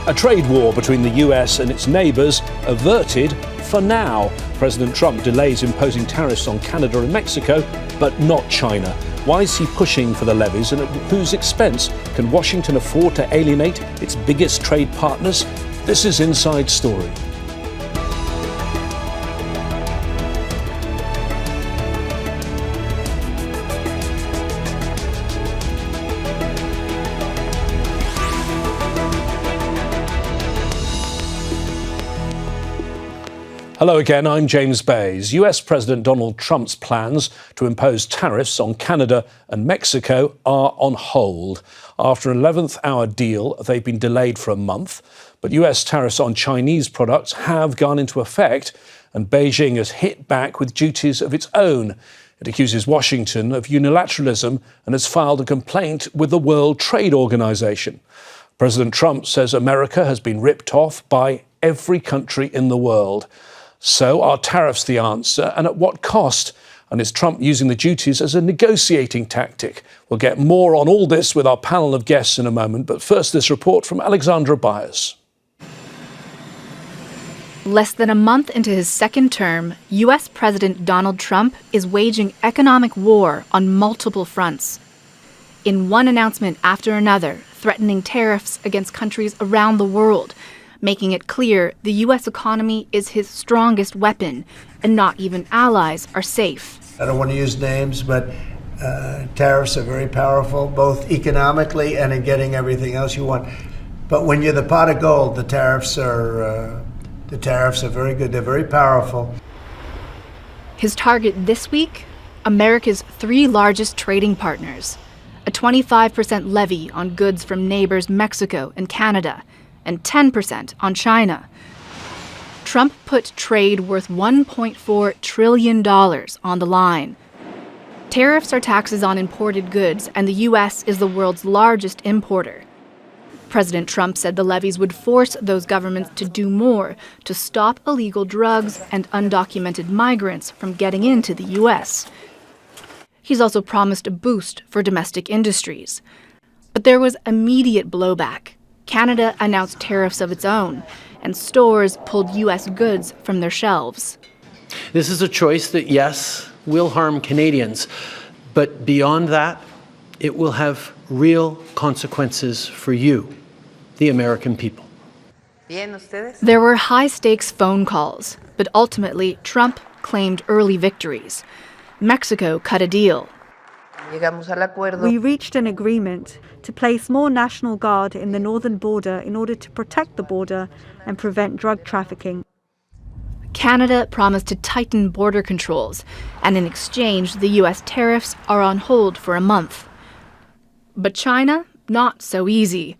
A trade war between the US and its neighbours averted for now. President Trump delays imposing tariffs on Canada and Mexico, but not China. Why is he pushing for the levies, and at whose expense? Can Washington afford to alienate its biggest trade partners? This is Inside Story. Hello again, I'm James Bays. US President Donald Trump's plans to impose tariffs on Canada and Mexico are on hold. After an 11th hour deal, they've been delayed for a month. But US tariffs on Chinese products have gone into effect, and Beijing has hit back with duties of its own. It accuses Washington of unilateralism and has filed a complaint with the World Trade Organization. President Trump says America has been ripped off by every country in the world. So are tariffs the answer, and at what cost? And is Trump using the duties as a negotiating tactic? We'll get more on all this with our panel of guests in a moment, but first this report from Alexandra Byers. Less than a month into his second term, US President Donald Trump is waging economic war on multiple fronts. In one announcement after another, threatening tariffs against countries around the world, making it clear the U.S. economy is his strongest weapon, and not even allies are safe. I don't want to use names, but tariffs are very powerful, both economically and in getting everything else you want. But when you're the pot of gold, the tariffs are very good. They're very powerful. His target this week? America's three largest trading partners. A 25% levy on goods from neighbors Mexico and Canada, and 10% on China. Trump put trade worth $1.4 trillion on the line. Tariffs are taxes on imported goods, and the U.S. is the world's largest importer. President Trump said the levies would force those governments to do more to stop illegal drugs and undocumented migrants from getting into the U.S. He's also promised a boost for domestic industries. But there was immediate blowback. Canada announced tariffs of its own, and stores pulled U.S. goods from their shelves. This is a choice that, yes, will harm Canadians, but beyond that, it will have real consequences for you, the American people. There were high-stakes phone calls, but ultimately Trump claimed early victories. Mexico cut a deal. We reached an agreement to place more National Guard in the northern border in order to protect the border and prevent drug trafficking. Canada promised to tighten border controls, and in exchange, the U.S. tariffs are on hold for a month. But China, not so easy.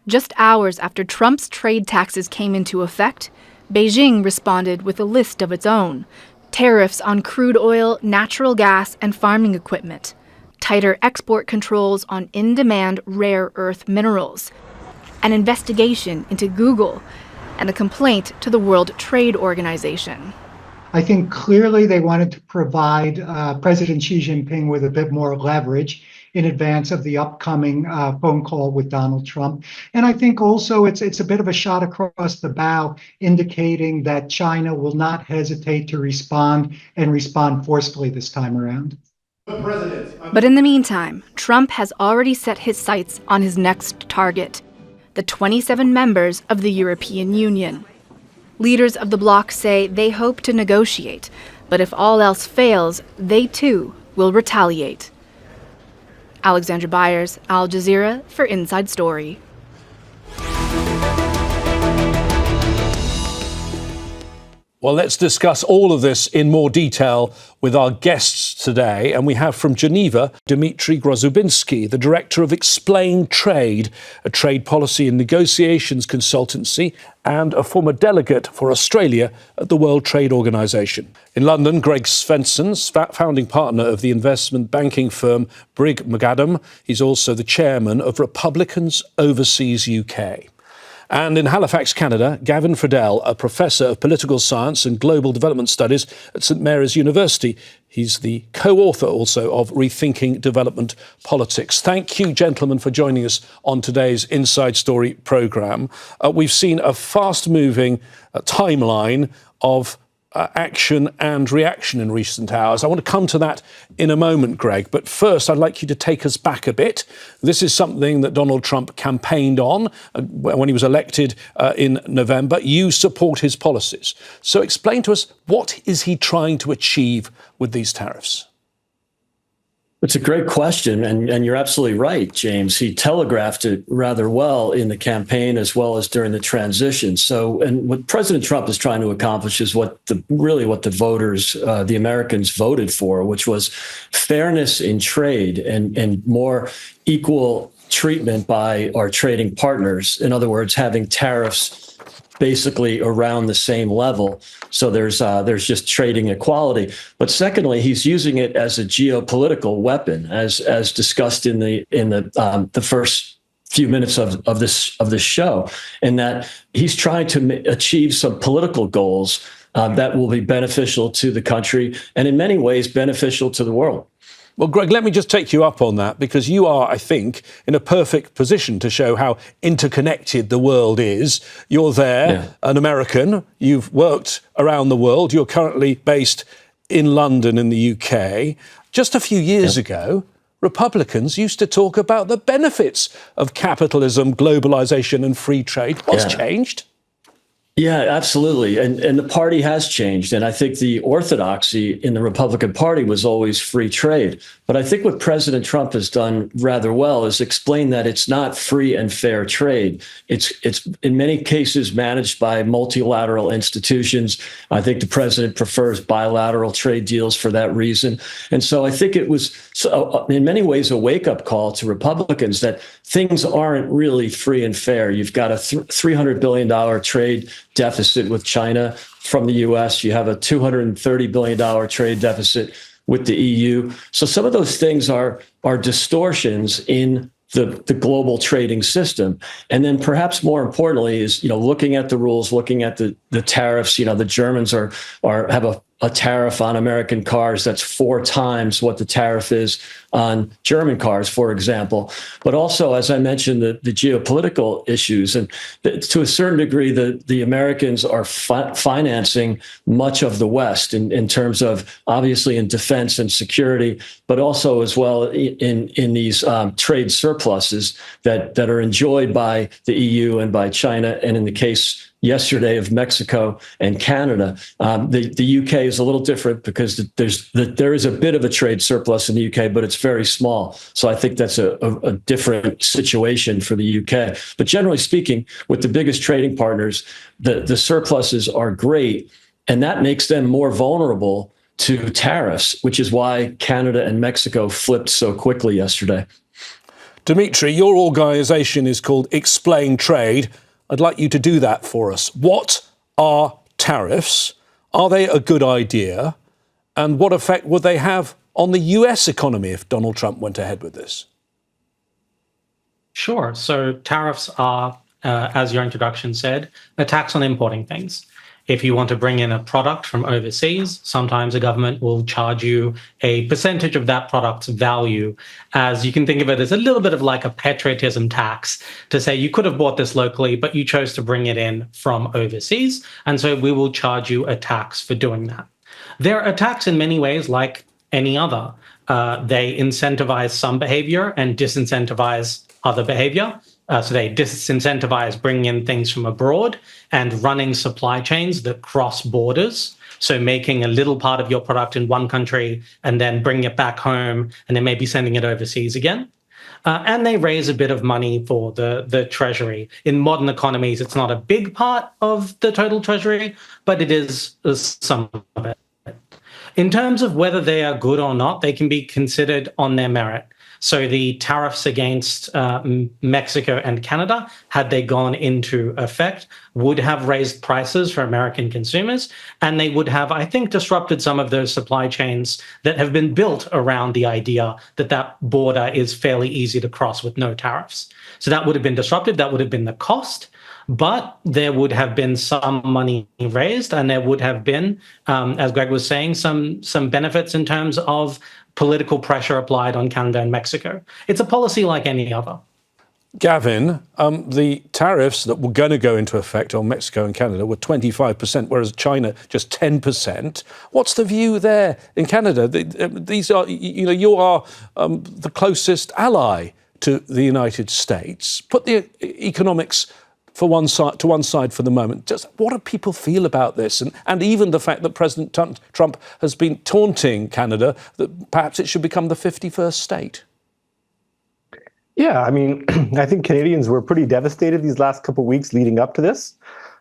Just hours after Trump's trade taxes came into effect, Beijing responded with a list of its own. Tariffs on crude oil, natural gas, and farming equipment. Tighter export controls on in-demand rare earth minerals, an investigation into Google, and a complaint to the World Trade Organization. I think clearly they wanted to provide President Xi Jinping with a bit more leverage in advance of the upcoming phone call with Donald Trump. And I think also it's a bit of a shot across the bow, indicating that China will not hesitate to respond and respond forcefully this time around. But in the meantime, Trump has already set his sights on his next target, the 27 members of the European Union. Leaders of the bloc say they hope to negotiate, but if all else fails, they too will retaliate. Alexandra Byers, Al Jazeera for Inside Story. Well, let's discuss all of this in more detail with our guests today. And we have from Geneva, Dmitry Grozoubinski, the director of ExplainTrade, a trade policy and negotiations consultancy, and a former delegate for Australia at the World Trade Organization. In London, Greg Swenson, founding partner of the investment banking firm Brigg Macadam. He's also the chairman of Republicans Overseas UK. And in Halifax, Canada, Gavin Fridell, a professor of political science and global development studies at St Mary's University. He's the co-author also of Rethinking Development Politics. Thank you, gentlemen, for joining us on today's Inside Story programme. We've seen a fast-moving timeline of action and reaction in recent hours. I want to come to that in a moment, Greg, but first I'd like you to take us back a bit. This is something that Donald Trump campaigned on when he was elected in November. You support his policies. So explain to us, what is he trying to achieve with these tariffs? It's a great question, and you're absolutely right, James. He telegraphed it rather well in the campaign as well as during the transition. So, and what President Trump is trying to accomplish is what the voters, the Americans voted for, which was fairness in trade and more equal treatment by our trading partners. In other words, having tariffs basically around the same level. So there's just trading equality. But secondly, he's using it as a geopolitical weapon, as discussed in the first few minutes of this show, in that he's trying to achieve some political goals that will be beneficial to the country and in many ways beneficial to the world. Well, Greg, let me just take you up on that, because you are, I think, in a perfect position to show how interconnected the world is. You're there, an American. You've worked around the world. You're currently based in London in the UK. Just a few years ago, Republicans used to talk about the benefits of capitalism, globalization and free trade. What's changed? Yeah, absolutely. And the party has changed. And I think the orthodoxy in the Republican Party was always free trade. But I think what President Trump has done rather well is explain that it's not free and fair trade. It's in many cases managed by multilateral institutions. I think the president prefers bilateral trade deals for that reason. And so I think it was, in many ways, a wake-up call to Republicans that things aren't really free and fair. You've got a $300 billion trade deficit with China from the U.S. You have a $230 billion trade deficit with the EU. So some of those things are distortions in the global trading system. And then perhaps more importantly is, looking at the rules, looking at the tariffs. The Germans have a tariff on American cars that's 4 times what the tariff is on German cars, for example. But also, as I mentioned, the geopolitical issues. And to a certain degree, the Americans are financing much of the West in terms of, obviously, in defense and security, but also as well in these trade surpluses that are enjoyed by the EU and by China. And in the case yesterday of Mexico and Canada, the UK is a little different because there is a bit of a trade surplus in the UK, but it's very small. So I think that's a different situation for the UK. But generally speaking, with the biggest trading partners, the surpluses are great, and that makes them more vulnerable to tariffs, which is why Canada and Mexico flipped so quickly yesterday. Dmitry, your organisation is called ExplainTrade. I'd like you to do that for us. What are tariffs? Are they a good idea? And what effect would they have on the US economy if Donald Trump went ahead with this? Sure. So tariffs are, as your introduction said, a tax on importing things. If you want to bring in a product from overseas, sometimes a government will charge you a percentage of that product's value, as you can think of it as a little bit of like a patriotism tax to say you could have bought this locally, but you chose to bring it in from overseas. And so we will charge you a tax for doing that. They're a tax in many ways like any other. They incentivize some behavior and disincentivize other behavior. So they disincentivize bringing in things from abroad and running supply chains that cross borders. So making a little part of your product in one country and then bringing it back home and then maybe sending it overseas again. And they raise a bit of money for the Treasury. In modern economies, it's not a big part of the total Treasury, but it is some of it. In terms of whether they are good or not, they can be considered on their merit. So the tariffs against Mexico and Canada, had they gone into effect, would have raised prices for American consumers, and they would have, I think, disrupted some of those supply chains that have been built around the idea that that border is fairly easy to cross with no tariffs. So that would have been disrupted. That would have been the cost. But there would have been some money raised, and there would have been, as Greg was saying, some benefits in terms of political pressure applied on Canada and Mexico. It's a policy like any other. Gavin, the tariffs that were going to go into effect on Mexico and Canada were 25%, whereas China just 10%. What's the view there in Canada? These are, you are the closest ally to the United States. Put the economics to one side for the moment. Just what do people feel about this? And even the fact that President Trump has been taunting Canada that perhaps it should become the 51st state. Yeah, I mean, I think Canadians were pretty devastated these last couple of weeks leading up to this.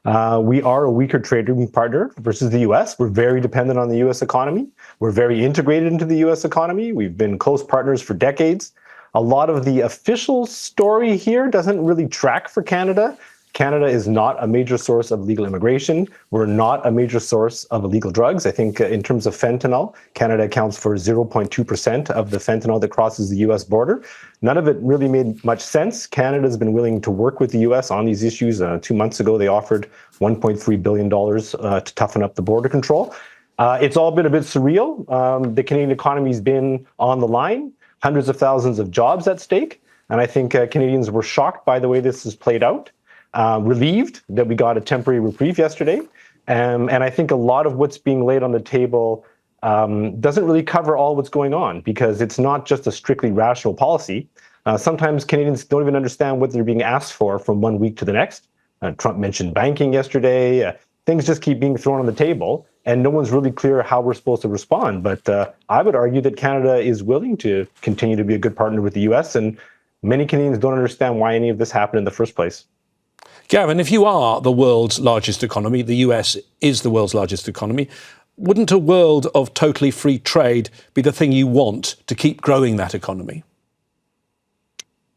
We are a weaker trading partner versus the U.S. We're very dependent on the U.S. economy. We're very integrated into the U.S. economy. We've been close partners for decades. A lot of the official story here doesn't really track for Canada. Canada is not a major source of legal immigration. We're not a major source of illegal drugs. I think in terms of fentanyl, Canada accounts for 0.2% of the fentanyl that crosses the U.S. border. None of it really made much sense. Canada's been willing to work with the U.S. on these issues. 2 months ago, they offered $1.3 billion to toughen up the border control. It's all been a bit surreal. The Canadian economy's been on the line, hundreds of thousands of jobs at stake. And I think Canadians were shocked by the way this has played out. Relieved that we got a temporary reprieve yesterday. And I think a lot of what's being laid on the table doesn't really cover all what's going on, because it's not just a strictly rational policy. Sometimes Canadians don't even understand what they're being asked for from one week to the next. Trump mentioned banking yesterday. Things just keep being thrown on the table, and no one's really clear how we're supposed to respond. But I would argue that Canada is willing to continue to be a good partner with the U.S., and many Canadians don't understand why any of this happened in the first place. Gavin, if you are the world's largest economy, the US is the world's largest economy, wouldn't a world of totally free trade be the thing you want to keep growing that economy?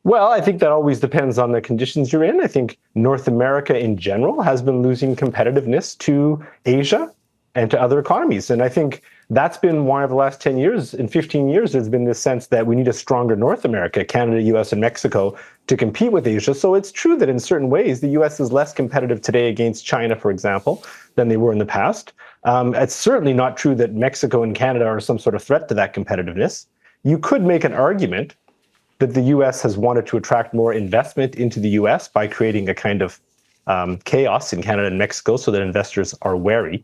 Well, I think that always depends on the conditions you're in. I think North America in general has been losing competitiveness to Asia and to other economies. And I think that's been why over the last 10 years, in 15 years, there's been this sense that we need a stronger North America, Canada, US, and Mexico to compete with Asia. So it's true that in certain ways, the US is less competitive today against China, for example, than they were in the past. It's certainly not true that Mexico and Canada are some sort of threat to that competitiveness. You could make an argument that the US has wanted to attract more investment into the US by creating a kind of chaos in Canada and Mexico so that investors are wary.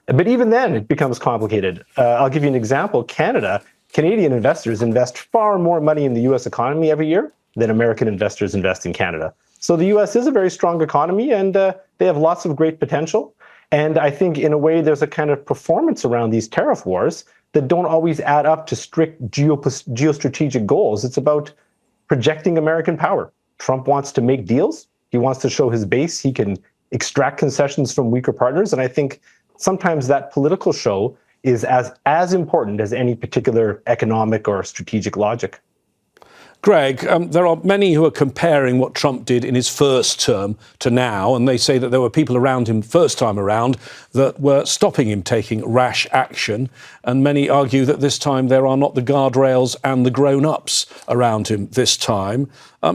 But even then, it becomes complicated. I'll give you an example. Canadian investors invest far more money in the US economy every year than American investors invest in Canada. So the US is a very strong economy, and they have lots of great potential. And I think in a way, there's a kind of performance around these tariff wars that don't always add up to strict geostrategic goals. It's about projecting American power. Trump wants to make deals. He wants to show his base. He can extract concessions from weaker partners. And I think sometimes that political show is as important as any particular economic or strategic logic. Greg, there are many who are comparing what Trump did in his first term to now, and they say that there were people around him first time around that were stopping him taking rash action, and many argue that this time there are not the guardrails and the grown-ups around him this time.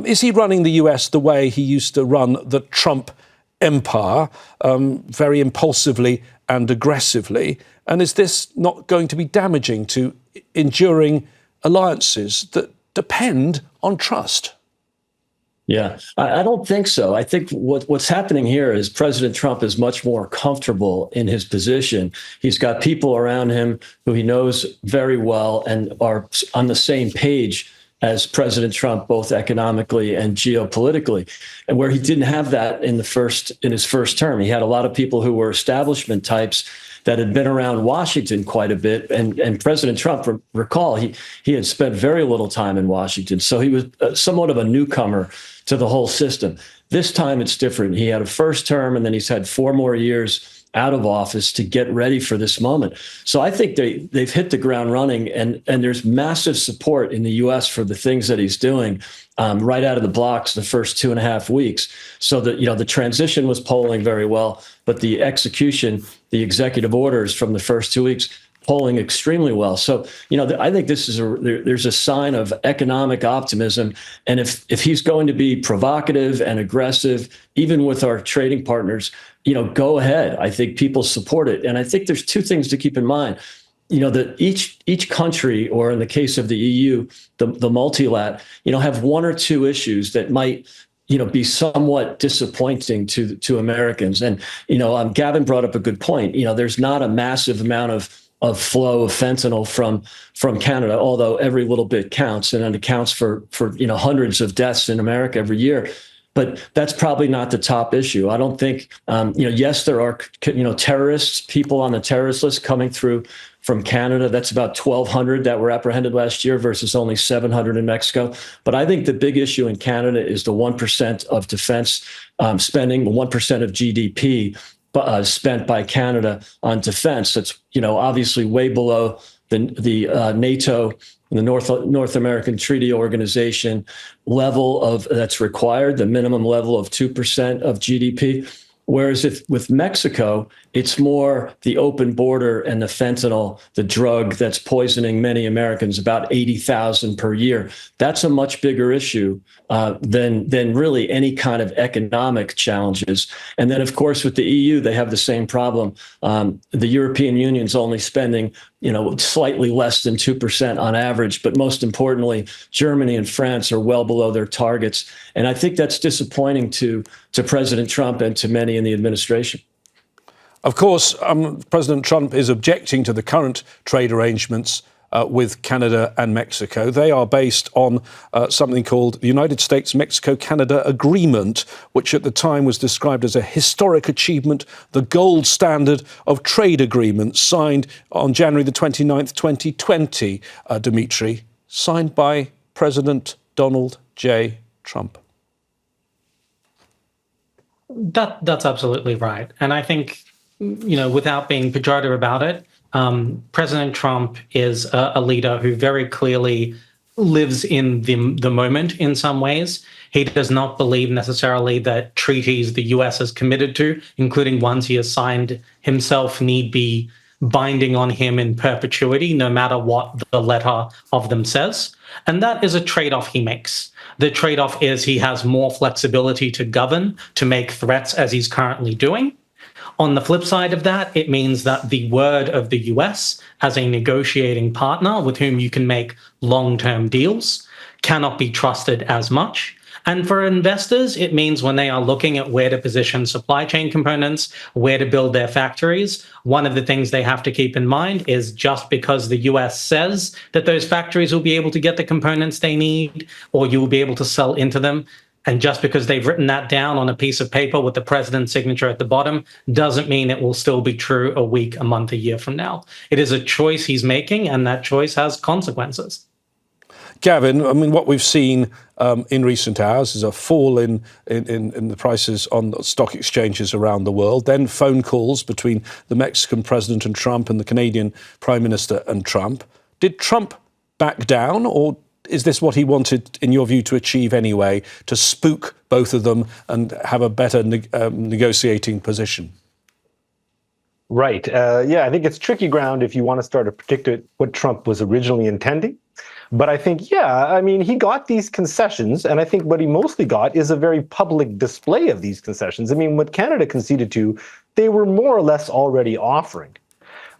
Is he running the US the way he used to run the Trump empire, very impulsively and aggressively? And is this not going to be damaging to enduring alliances that depend on trust? Yeah, I don't think so. I think what's happening here is President Trump is much more comfortable in his position. He's got people around him who he knows very well and are on the same page as President Trump, both economically and geopolitically, and where he didn't have that in his first term. He had a lot of people who were establishment types that had been around Washington quite a bit. And President Trump, recall, he had spent very little time in Washington. So he was somewhat of a newcomer to the whole system. This time it's different. He had a first term, and then he's had 4 more years out of office to get ready for this moment. So I think they've hit the ground running, and there's massive support in the U.S. for the things that he's doing right out of the blocks the first 2.5 weeks. So that, the transition was polling very well, but the execution, the executive orders from the first 2 weeks, polling extremely well. So, I think this is there's a sign of economic optimism. And if he's going to be provocative and aggressive, even with our trading partners, go ahead. I think people support it. And I think there's two things to keep in mind. That each country, or in the case of the EU, the multilat, have one or two issues that might be somewhat disappointing to Americans. And, Gavin brought up a good point. There's not a massive amount of flow of fentanyl from Canada, although every little bit counts, and it accounts for hundreds of deaths in America every year. But that's probably not the top issue. I don't think, yes, there are, terrorists, people on the terrorist list coming through from Canada. That's about 1,200 that were apprehended last year versus only 700 in Mexico. But I think the big issue in Canada is the 1% of defense spending, the 1% of GDP spent by Canada on defense. That's, obviously way below the NATO, the North American Treaty Organization level of that's required, the minimum level of 2% of GDP. Whereas with Mexico, it's more the open border and the fentanyl, the drug that's poisoning many Americans, about 80,000 per year. That's a much bigger issue than really any kind of economic challenges. And then, of course, with the EU, they have the same problem. The European Union's only spending, slightly less than 2% on average. But most importantly, Germany and France are well below their targets. And I think that's disappointing to President Trump and to many in the administration. Of course, President Trump is objecting to the current trade arrangements with Canada and Mexico. They are based on something called the United States-Mexico-Canada Agreement, which at the time was described as a historic achievement, the gold standard of trade agreements, signed on January the 29th, 2020, Dmitry, signed by President Donald J. Trump. That's absolutely right. And I think, without being pejorative about it, President Trump is a leader who very clearly lives in the moment in some ways. He does not believe necessarily that treaties the US has committed to, including ones he has signed himself, need be binding on him in perpetuity, no matter what the letter of them says. And that is a trade-off he makes. The trade-off is he has more flexibility to govern, to make threats as he's currently doing. On the flip side of that, it means that the word of the US as a negotiating partner with whom you can make long-term deals cannot be trusted as much. And for investors, it means when they are looking at where to position supply chain components, where to build their factories, one of the things they have to keep in mind is just because the US says that those factories will be able to get the components they need, or you will be able to sell into them, and just because they've written that down on a piece of paper with the president's signature at the bottom, doesn't mean it will still be true a week, a month, a year from now. It is a choice he's making, and that choice has consequences. Gavin, what we've seen in recent hours is a fall in the prices on stock exchanges around the world, then phone calls between the Mexican president and Trump and the Canadian Prime Minister and Trump. Did Trump back down, or is this what he wanted, in your view, to achieve anyway, to spook both of them and have a better negotiating position? Right. I think it's tricky ground if you want to start to predict what Trump was originally intending. But I think, he got these concessions, and I think what he mostly got is a very public display of these concessions. What Canada conceded to, they were more or less already offering.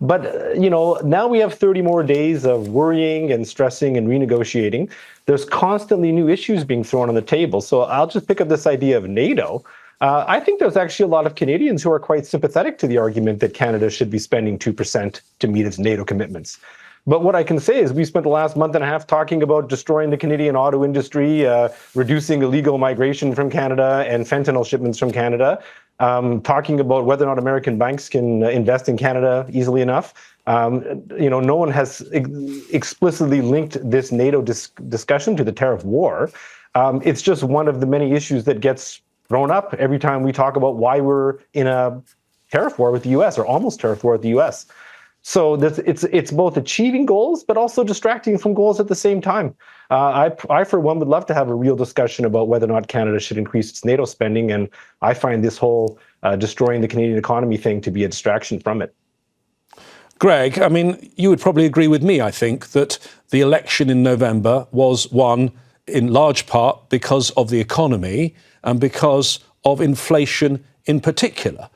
But, now we have 30 more days of worrying and stressing and renegotiating. There's constantly new issues being thrown on the table. So I'll just pick up this idea of NATO. I think there's actually a lot of Canadians who are quite sympathetic to the argument that Canada should be spending 2% to meet its NATO commitments. But what I can say is we spent the last month and a half talking about destroying the Canadian auto industry, reducing illegal migration from Canada and fentanyl shipments from Canada, talking about whether or not American banks can invest in Canada easily enough. No one has explicitly linked this NATO discussion to the tariff war. It's just one of the many issues that gets thrown up every time we talk about why we're in a tariff war with the U.S. or almost tariff war with the U.S. So it's both achieving goals, but also distracting from goals at the same time. I, for one, would love to have a real discussion about whether or not Canada should increase its NATO spending, and I find this whole destroying the Canadian economy thing to be a distraction from it. Greg, I mean, you would probably agree with me, I think, that the election in November was won in large part because of the economy and because of inflation in particular.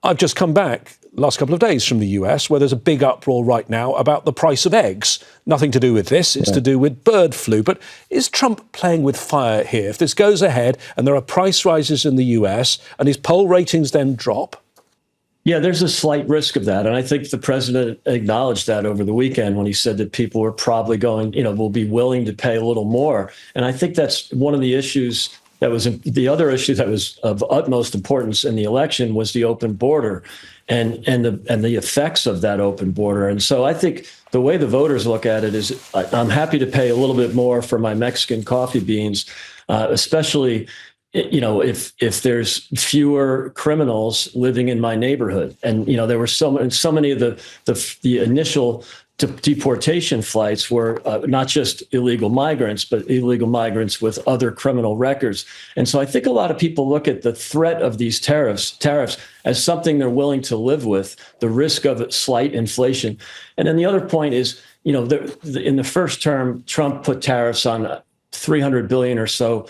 I've just come back last couple of days from the US, where there's a big uproar right now about the price of eggs. Nothing to do with this, it's to do with bird flu. But is Trump playing with fire here? If this goes ahead and there are price rises in the US and his poll ratings then drop? Yeah, there's a slight risk of that. And I think the president acknowledged that over the weekend when he said that people are probably going, will be willing to pay a little more. And I think that's one of the issues that was the other issue that was of utmost importance in the election was the open border and the effects of that open border. And so I think the way the voters look at it is I'm happy to pay a little bit more for my Mexican coffee beans, especially if there's fewer criminals living in my neighborhood. And there were so many of the initial deportation flights were not just illegal migrants, but illegal migrants with other criminal records. And so I think a lot of people look at the threat of these tariffs as something they're willing to live with, the risk of slight inflation. And then the other point is, in the first term, Trump put tariffs on $300 billion or so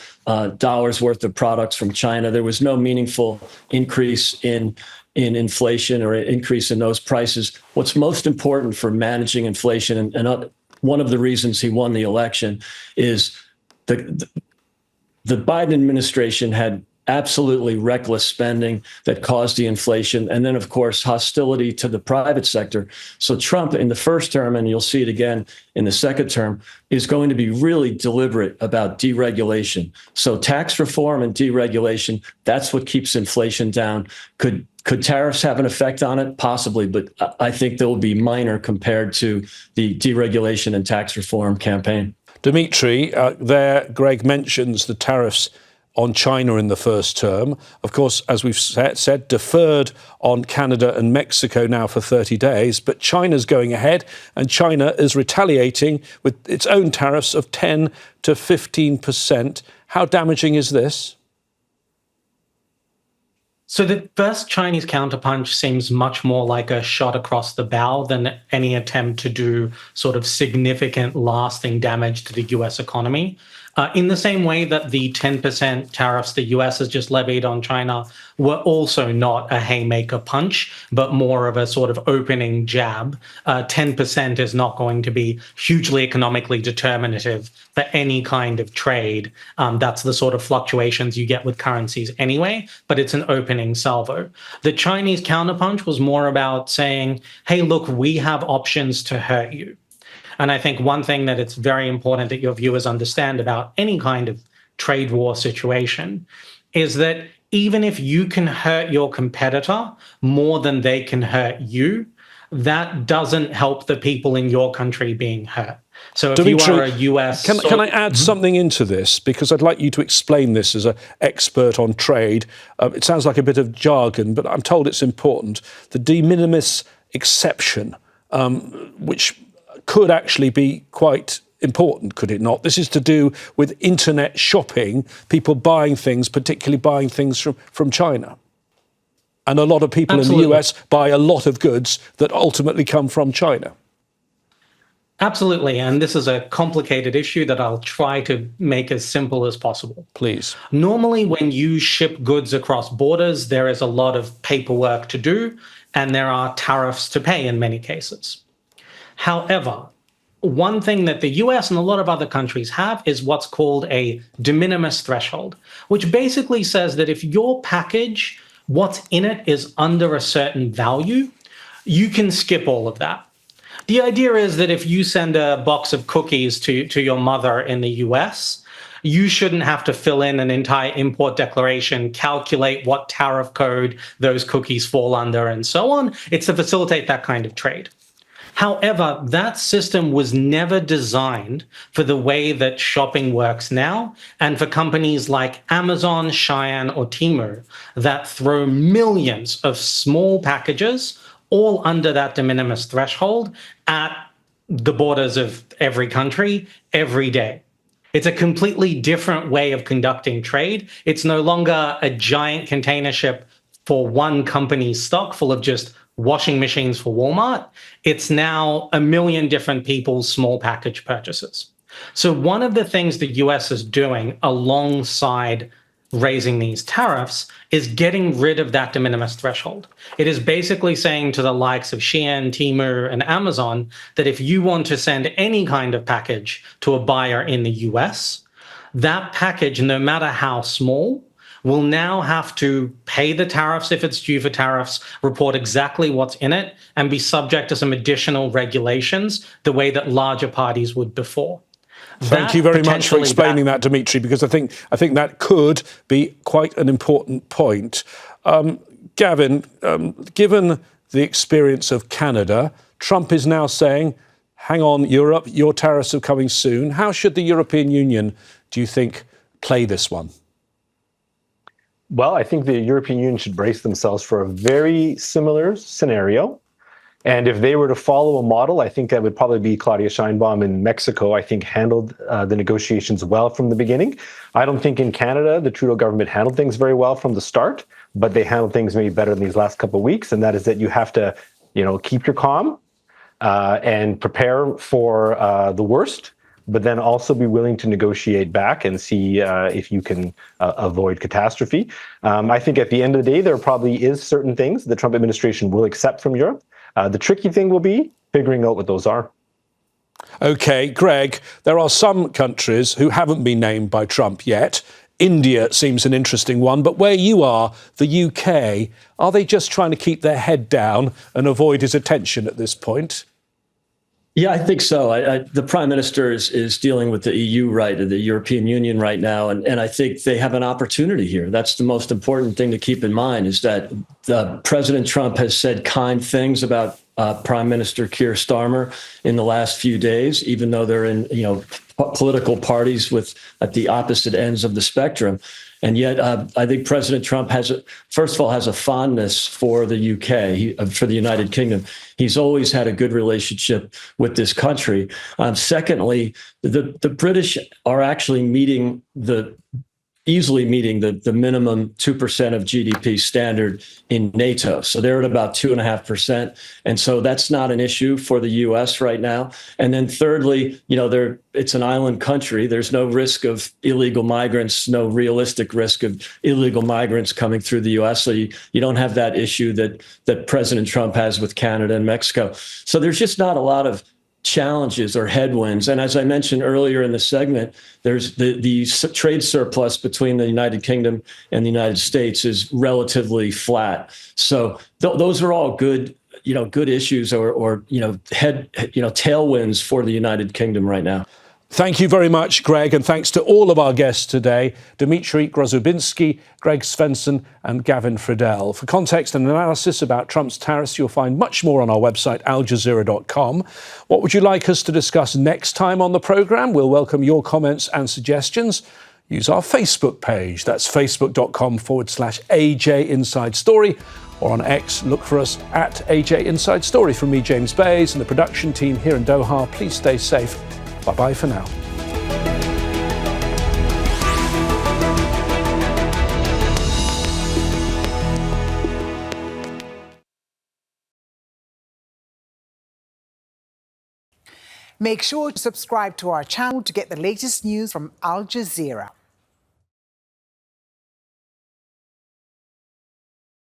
dollars worth of products from China. There was no meaningful increase in inflation or an increase in those prices. What's most important for managing inflation, and one of the reasons he won the election, is the Biden administration had absolutely reckless spending that caused the inflation. And then, of course, hostility to the private sector. So Trump in the first term, and you'll see it again in the second term, is going to be really deliberate about deregulation. So tax reform and deregulation, that's what keeps inflation down. Could tariffs have an effect on it? Possibly, but I think they will be minor compared to the deregulation and tax reform campaign. Dmitry, Greg mentions the tariffs on China in the first term. Of course, as we've said, deferred on Canada and Mexico now for 30 days. But China's going ahead, and China is retaliating with its own tariffs of 10 to 15%. How damaging is this? So the first Chinese counterpunch seems much more like a shot across the bow than any attempt to do sort of significant lasting damage to the US economy. In the same way that the 10% tariffs the US has just levied on China were also not a haymaker punch, but more of a sort of opening jab. 10% is not going to be hugely economically determinative for any kind of trade. That's the sort of fluctuations you get with currencies anyway, but it's an opening salvo. The Chinese counterpunch was more about saying, hey, look, we have options to hurt you. And I think one thing that it's very important that your viewers understand about any kind of trade war situation is that even if you can hurt your competitor more than they can hurt you, that doesn't help the people in your country being hurt. So if Dmitry, you are a US... Can I add something into this? Because I'd like you to explain this as an expert on trade. It sounds like a bit of jargon, but I'm told it's important. The de minimis exception, which could actually be quite important, could it not? This is to do with internet shopping, people buying things, particularly buying things from China. And a lot of people in the US buy a lot of goods that ultimately come from China. Absolutely. And this is a complicated issue that I'll try to make as simple as possible. Please. Normally, when you ship goods across borders, there is a lot of paperwork to do, and there are tariffs to pay in many cases. However, one thing that the US and a lot of other countries have is what's called a de minimis threshold, which basically says that if your package, what's in it is under a certain value, you can skip all of that. The idea is that if you send a box of cookies to your mother in the US, you shouldn't have to fill in an entire import declaration, calculate what tariff code those cookies fall under, and so on. It's to facilitate that kind of trade. However, that system was never designed for the way that shopping works now and for companies like Amazon, Shein, or Temu that throw millions of small packages all under that de minimis threshold at the borders of every country every day. It's a completely different way of conducting trade. It's no longer a giant container ship for one company's stock full of just washing machines for Walmart. It's now a million different people's small package purchases. So one of the things the US is doing alongside raising these tariffs is getting rid of that de minimis threshold. It is basically saying to the likes of Shein, Temu, and Amazon that if you want to send any kind of package to a buyer in the US, that package, no matter how small, will now have to pay the tariffs if it's due for tariffs, report exactly what's in it, and be subject to some additional regulations the way that larger parties would before. Thank you very much for explaining that, Dmitry, because I think that could be quite an important point. Gavin, given the experience of Canada, Trump is now saying, hang on, Europe, your tariffs are coming soon. How should the European Union, do you think, play this one? Well, I think the European Union should brace themselves for a very similar scenario. And if they were to follow a model, I think that would probably be Claudia Sheinbaum in Mexico, I think handled the negotiations well from the beginning. I don't think in Canada, the Trudeau government handled things very well from the start, but they handled things maybe better in these last couple of weeks. And that is that you have to, keep your calm and prepare for the worst, but then also be willing to negotiate back and see if you can avoid catastrophe. I think at the end of the day, there probably is certain things the Trump administration will accept from Europe. The tricky thing will be figuring out what those are. OK, Greg, there are some countries who haven't been named by Trump yet. India seems an interesting one, but where you are, the UK, are they just trying to keep their head down and avoid his attention at this point? Yeah, I think so. The Prime Minister is dealing with the EU, right, the European Union right now, and I think they have an opportunity here. That's the most important thing to keep in mind, is that President Trump has said kind things about Prime Minister Keir Starmer in the last few days, even though they're in political parties at the opposite ends of the spectrum. And yet, I think President Trump first of all, has a fondness for the UK, for the United Kingdom. He's always had a good relationship with this country. Secondly, the British are actually easily meeting the minimum 2% of GDP standard in NATO. So they're at about 2.5%. And so that's not an issue for the US right now. And then thirdly, it's an island country. There's no risk of illegal migrants, no realistic risk of illegal migrants coming through the US. So you don't have that issue that President Trump has with Canada and Mexico. So there's just not a lot of challenges or headwinds. And as I mentioned earlier in the segment, there's the trade surplus between the United Kingdom and the United States is relatively flat. So those are all good issues or tailwinds for the United Kingdom right now. Thank you very much, Greg, and thanks to all of our guests today, Dmitry, Grozoubinski, Greg Swenson and Gavin Fridell. For context and analysis about Trump's tariffs, you'll find much more on our website, aljazeera.com. What would you like us to discuss next time on the programme? We'll welcome your comments and suggestions. Use our Facebook page. That's facebook.com/AJ Inside Story. Or on X, look for us at AJ Inside Story. From me, James Bays, and the production team here in Doha, please stay safe. Bye-bye for now. Make sure to subscribe to our channel to get the latest news from Al Jazeera.